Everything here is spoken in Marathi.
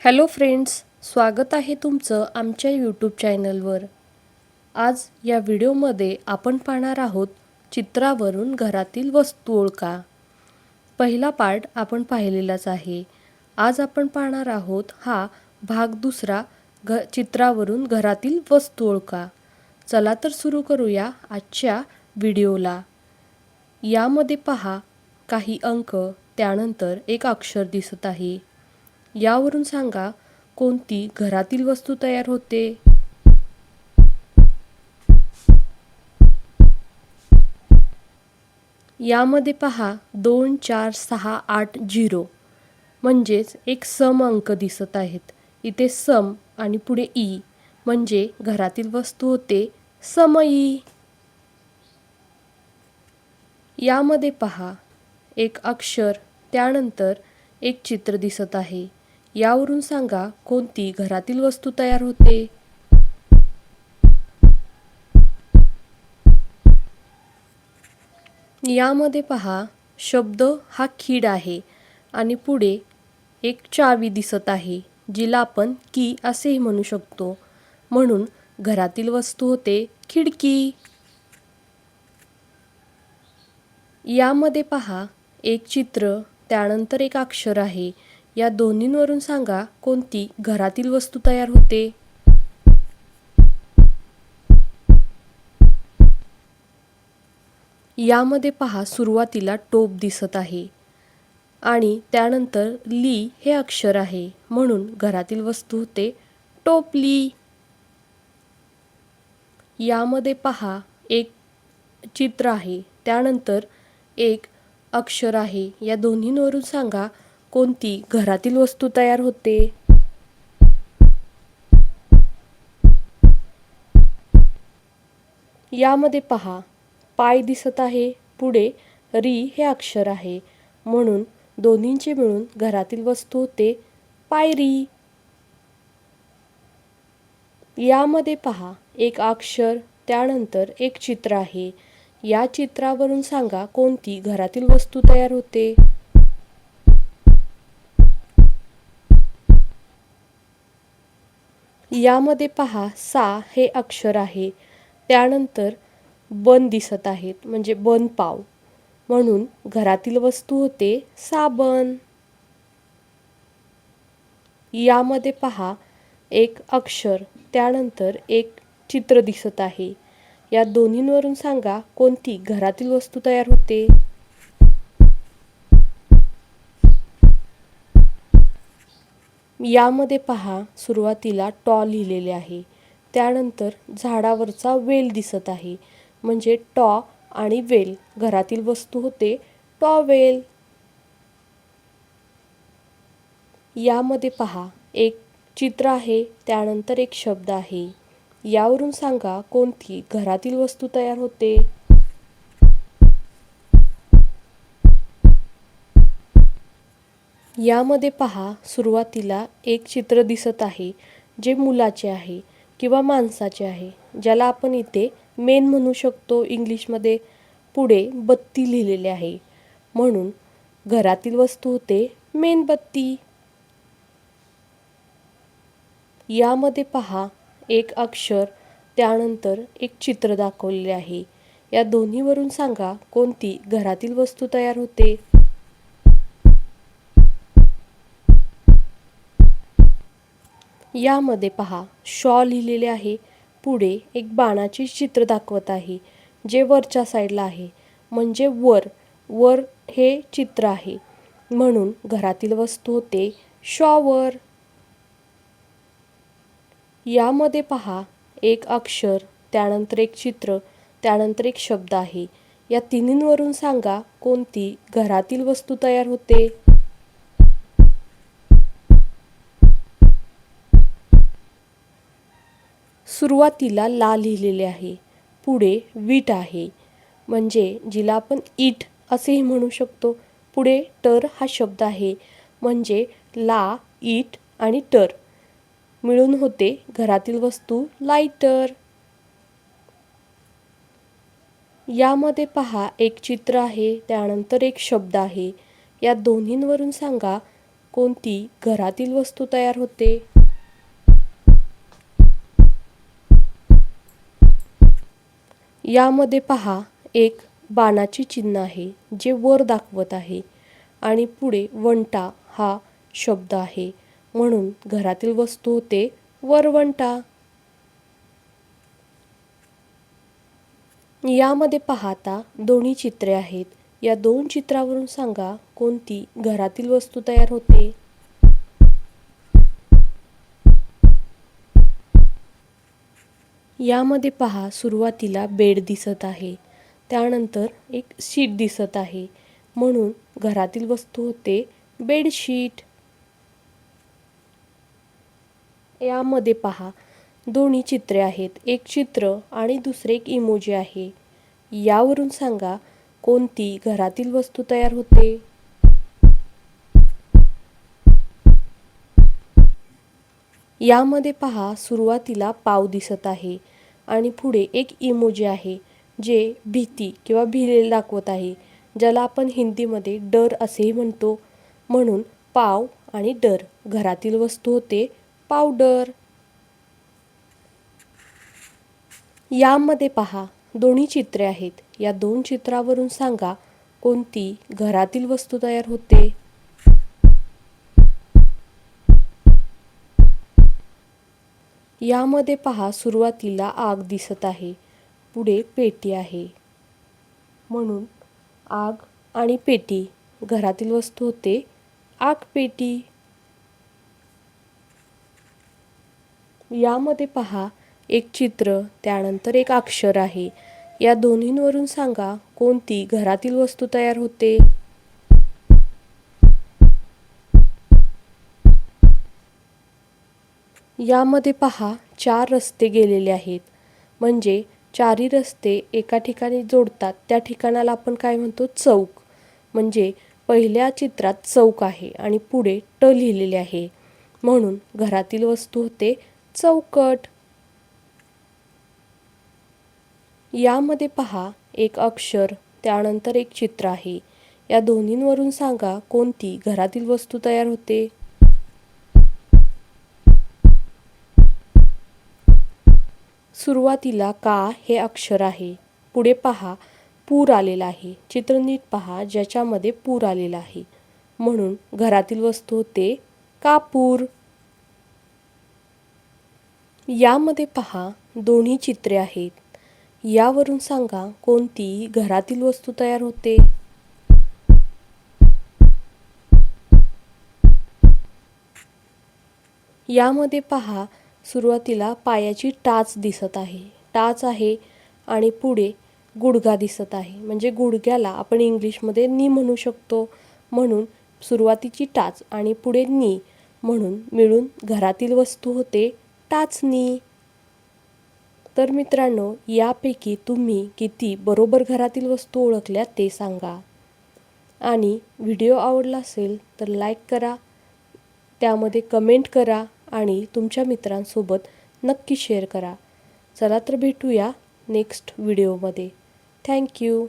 हॅलो फ्रेंड्स, स्वागत आहे तुमचं आमच्या यूट्यूब चॅनलवर। आज या व्हिडिओमध्ये आपण पाहणार आहोत चित्रावरून घरातील वस्तू ओळखा। पहिला पार्ट आपण पाहिलेलाच आहे। आज आपण पाहणार आहोत हा भाग दुसरा, चित्रावरून घरातील वस्तू ओळखा। चला तर सुरू करूया आजच्या व्हिडिओला। यामध्ये पहा, काही अंक, त्यानंतर एक अक्षर दिसत आहे। यावरून सांगा कोणती घरातील वस्तू तयार होते। यामध्ये पहा 2 4 6 8 0 म्हणजेच एक सम अंक दिसत आहेत। इथे सम आणि पुढे ई म्हणजे घरातील वस्तू होते समई। यामध्ये पहा, एक अक्षर, त्यानंतर एक चित्र दिसत आहे। यावरून सांगा कोणती घरातील वस्तू तयार होते। यामध्ये पहा, शब्द हा खिड आहे आणि पुढे एक चावी दिसत आहे, जिला आपण की असेही म्हणू शकतो। म्हणून घरातील वस्तू होते खिडकी। यामध्ये पहा, एक चित्र, त्यानंतर एक अक्षर आहे। या दोन्हींवरून सांगा कोणती घरातील वस्तू तयार होते। यामध्ये पहा, सुरुवातीला टोप दिसत आहे आणि त्यानंतर ली हे अक्षर आहे, म्हणून घरातील वस्तू होते टोपली। यामध्ये पहा, एक चित्र आहे, त्यानंतर एक अक्षर आहे। या दोन्हींवरून सांगा कोणती घरातील वस्तू तयार होते। यामध्ये पहा, पाय दिसत आहे, पुढे री हे अक्षर आहे, म्हणून दोन्हींचे मिळून घरातील वस्तू होते पायरी। यामध्ये पहा, एक अक्षर, त्यानंतर एक चित्र आहे। या चित्रावरून सांगा कोणती घरातील वस्तू तयार होते। यामध्ये पहा, सा हे अक्षर आहे, त्यानंतर बन दिसत आहेत, म्हणजे बन पाव, म्हणून घरातील वस्तू होते साबण। यामध्ये पहा, एक अक्षर, त्यानंतर एक चित्र दिसत आहे। या दोन्हींवरून सांगा कोणती घरातील वस्तू तयार होते। यामध्ये पहा, सुरुवातीला टॉ लिहिलेले आहे, त्यानंतर झाडावरचा वेल दिसत आहे, म्हणजे टॉ आणि वेल घरातील वस्तू होते टॉवेल। यामध्ये पहा, एक चित्र आहे, त्यानंतर एक शब्द आहे। यावरून सांगा कोणती घरातील वस्तू तयार होते। यामध्ये पहा, सुरुवातीला एक चित्र दिसत आहे, जे मुलाचे आहे किंवा माणसाचे आहे, ज्याला आपण इथे मेन म्हणू शकतो इंग्लिशमध्ये। पुढे बत्ती लिहिलेले आहे, म्हणून घरातील वस्तू होते मेणबत्ती। यामध्ये पहा, एक अक्षर, त्यानंतर एक चित्र दाखवलेले आहे। या दोन्हीवरून सांगा कोणती घरातील वस्तू तयार होते। यामध्ये पहा, शॉ लिहिलेले आहे, पुढे एक बाणाचे चित्र दाखवत आहे, जे वरच्या साईडला आहे, म्हणजे वर वर हे चित्र आहे, म्हणून घरातील वस्तू होते शॉवर। यामध्ये पहा, एक अक्षर, त्यानंतर एक चित्र, त्यानंतर एक शब्द आहे। या तिन्हींवरून सांगा कोणती घरातील वस्तू तयार होते। सुरुवातीला ला लिहिलेले आहे, पुढे वीट आहे, म्हणजे जिला आपण इट असेही म्हणू शकतो। पुढे टर हा शब्द आहे, म्हणजे ला, इट आणि टर मिळून होते घरातील वस्तू लाइटर। यामध्ये पहा, एक चित्र आहे, त्यानंतर एक शब्द आहे। या दोन्हींवरून सांगा कोणती घरातील वस्तू तयार होते? यामध्ये पहा, एक बाणाचे चिन्ह आहे जे वर दाखवत आहे आणि पुढे वंटा हा शब्द आहे, म्हणून घरातील वस्तू होते वरवंटा. यामध्ये पाहता दोन्ही चित्रे आहेत. या दोन चित्रावरून सांगा कोणती घरातील वस्तू तयार होते? यामध्ये पहा, सुरुवातीला बेड दिसत आहे, त्यानंतर एक शीट दिसत आहे, म्हणून घरातील वस्तू होते बेडशीट. यामध्ये पहा, दोन्ही चित्रे आहेत. एक चित्र आणि दुसरे एक इमोजी आहे. यावरून सांगा कोणती घरातील वस्तू तयार होते? यामध्ये पहा, सुरुवातीला पाव दिसत आहे आणि पुढे एक इमोजी आहे जे भीती किंवा भिलेले दाखवत आहे, ज्याला आपण हिंदीमध्ये डर असेही म्हणतो, म्हणून पाव आणि डर घरातील वस्तू होते पावडर. यामध्ये पहा, दोन्ही चित्रे आहेत. या दोन चित्रावरून सांगा कोणती घरातील वस्तू तयार होते? यामध्ये पहा, सुरुवातीला आग दिसत आहे, पुढे पेटी आहे, म्हणून आग आणि पेटी घरातील वस्तू होते आगपेटी. यामध्ये पहा, एक चित्र त्यानंतर एक अक्षर आहे. या दोन्हींवरून सांगा कोणती घरातील वस्तू तयार होते? यामध्ये पहा, 4 रस्ते गेलेले आहेत, म्हणजे चारही रस्ते एका ठिकाणी जोडतात. त्या ठिकाणाला आपण काय म्हणतो? चौक. म्हणजे पहिल्या चित्रात चौक आहे आणि पुढे ट लिहिलेले आहे, म्हणून घरातील वस्तू होते चौकट. यामध्ये पहा, एक अक्षर त्यानंतर एक चित्र आहे. या दोन्हींवरून सांगा कोणती घरातील वस्तू तयार होते? सुरुवातीला का हे अक्षर आहे, पुढे पहा पूर आलेला आहे. चित्र नीट पहा, ज्याच्यामध्ये पूर आलेला आहे, म्हणून घरातील वस्तू होते कापूर. यामध्ये पहा, दोन्ही चित्रे आहेत. यावरून सांगा कोणती घरातील वस्तू तयार होते? यामध्ये पहा, सुरुवातीला पायाची टाच दिसत आहे. टाच आहे आणि पुढे गुडघा दिसत आहे, म्हणजे गुडघ्याला आपण इंग्लिशमध्ये नी म्हणू शकतो, म्हणून सुरुवातीची टाच आणि पुढे नी, म्हणून मिळून घरातील वस्तू होते टाचणी. तर मित्रांनो, यापैकी तुम्ही किती बरोबर घरातील वस्तू ओळखल्या ते सांगा. आणि व्हिडिओ आवडला असेल तर लाईक करा, त्यामध्ये कमेंट करा आणि तुमच्या मित्रांसोबत नक्की शेअर करा. चला तर भेटूया नेक्स्ट व्हिडिओमध्ये. थँक्यू.